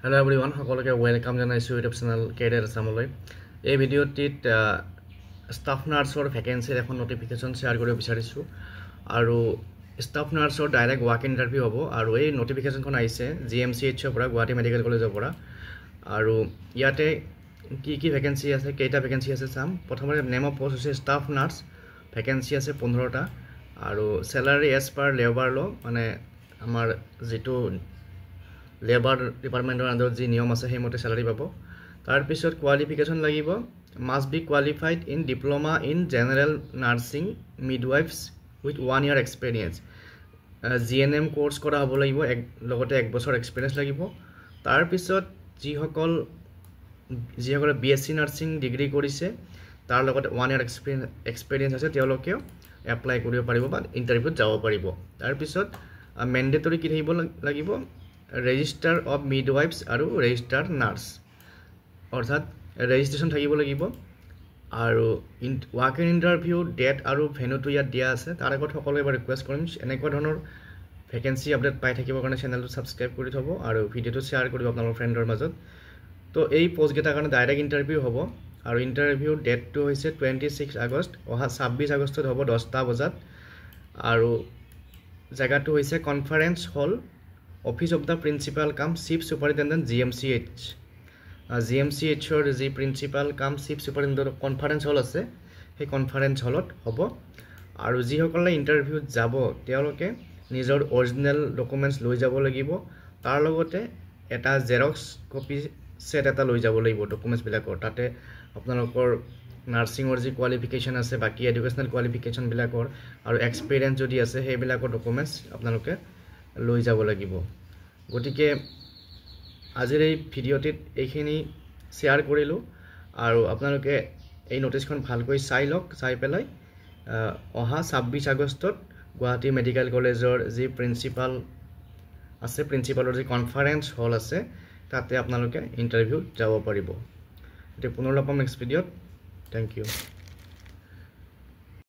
Hello everyone, সকলোকে welcome জানাইছো YouTube channel career আসামলৈ। এই ভিডিঅ'টিত staff নাৰ্ছৰ ভ্যাকেন্সিৰ এখন নটিফিকেশন শেয়াৰ কৰিব বিচাৰিছো আৰু ষ্টাফ নাৰ্ছৰ ডাইৰেক্ট ৱাক ইন্টাৰভিউ হ'ব আৰু এই নটিফিকেশনখন আহিছে GMCH ৰ পৰা গুৱাহাটী মেডিকেল কলেজৰ পৰা আৰু ইয়াতে কি ভ্যাকেন্সি আছে কেইটা ভ্যাকেন্সি আছে চাম। প্ৰথমতে নেম অফ পোষ্ট হৈছে ষ্টাফ নাৰ্ছ, ভ্যাকেন্সি আছে 15টা আৰু স্যালাৰি এজ পাৰ লেবাৰ ল মানে আমাৰ যেটো লেবাৰ ডিপাৰ্টমেন্টৰ আন্ডাৰত যি নিয়ম আছে হেমতে স্যালাৰি পাব। তাৰ পিছত কোৱালিফিকেশন লাগিব, must be qualified in diploma in general nursing midwives with 1 year এক্সপেৰিয়েন্স। GNM কোৰ্স কৰা হ'ব লাগিব, লগতে 1 বছৰ এক্সপেৰিয়েন্স লাগিব। তাৰ পিছত যিসকলে BSc নাৰ্ছিং ডিগ্ৰী কৰিছে তাৰ লগতে 1 year এক্সপেৰিয়েন্স আছে তেওঁলোকেও এপ্লাই কৰিব পাৰিব বা ইন্টাৰভিউত যাব পাৰিব। তাৰ পিছত মেন্ডেটৰি কি থাকিব লাগিব, ৰেজিষ্টাৰ অফ মিডৱাইফছ আৰু ৰেজিষ্টাৰ নাৰ্ছ, অৰ্থাৎ ৰেজিষ্ট্ৰেশ্যন থাকিব লাগিব আৰু ৱাক ইন ইণ্টাৰভিউ ডেট আৰু ভেন্যুটো ইয়াত দিয়া আছে। তাৰ আগত সকলোৱে এবাৰ ৰিকুৱেষ্ট কৰিম এনেকুৱা ধৰণৰ ভ্যাকেন্সি আপডেট পাই থাকিবৰ কাৰণে চেনেলটো সাবস্ক্ৰাইব কৰি থব আৰু ভিডিঅ'টো শ্বেয়াৰ কৰিব আপোনালোকৰ ফ্ৰেণ্ডৰ মাজত। তো এই পোষ্টকেইটাৰ কাৰণে ডাইৰেক্ট ইণ্টাৰভিউ হ'ব আৰু ইণ্টাৰভিউ ডেটটো হৈছে 26 আগষ্ট, অহা 26 আগষ্টত হ'ব 10টা বজাত আৰু জায়গাটো হৈছে conference hall, office of the principal কাম চিফ সুপাৰিনটেণ্ডেণ্ট GMCH ৰ যি প্ৰিন্সিপাল কাম চিফ সুপাৰিনটেণ্ডেণ্ট কনফাৰেন্স হল আছে সেই কনফাৰেন্স হলত হ'ব আৰু যিসকলে ইণ্টাৰভিউত যাব তেওঁলোকে নিজৰ অৰিজিনেল ডকুমেন্টছ লৈ যাব লাগিব। তাৰ লগতে এটা জেৰক্স কপি সেট এটা লৈ যাব লাগিব ডকুমেন্টছ বিলাকৰ। তাতে আপোনালোকৰ নাৰ্ছিঙৰ যি কোৱালিফিকেশন আছে, বাকি এডুকেশনাল কোৱালিফিকেশন বিলাকৰ আৰু এক্সপেৰিয়েন্স যদি আছে সেইবিলাকৰ ডকুমেন্টছ আপোনালোকে লৈ যাব লাগিব। গতিকে আজিৰ এই ভিডিঅ'টিত এইখিনি শ্বেয়াৰ কৰিলো আৰু আপোনালোকে এই নোটিছখন ভালকৈ চাই লওক, চাই পেলাই অহা 26 আগষ্টত গুৱাহাটী মেডিকেল কলেজৰ যি প্ৰিন্সিপাল আছে, প্ৰিন্সিপালৰ যি কনফাৰেন্স হল আছে তাতে আপোনালোকে ইণ্টাৰভিউ যাব পাৰিব। এতিয়া পুনৰ লগ পাম নেক্সট ভিডিঅ'ত। Thank U.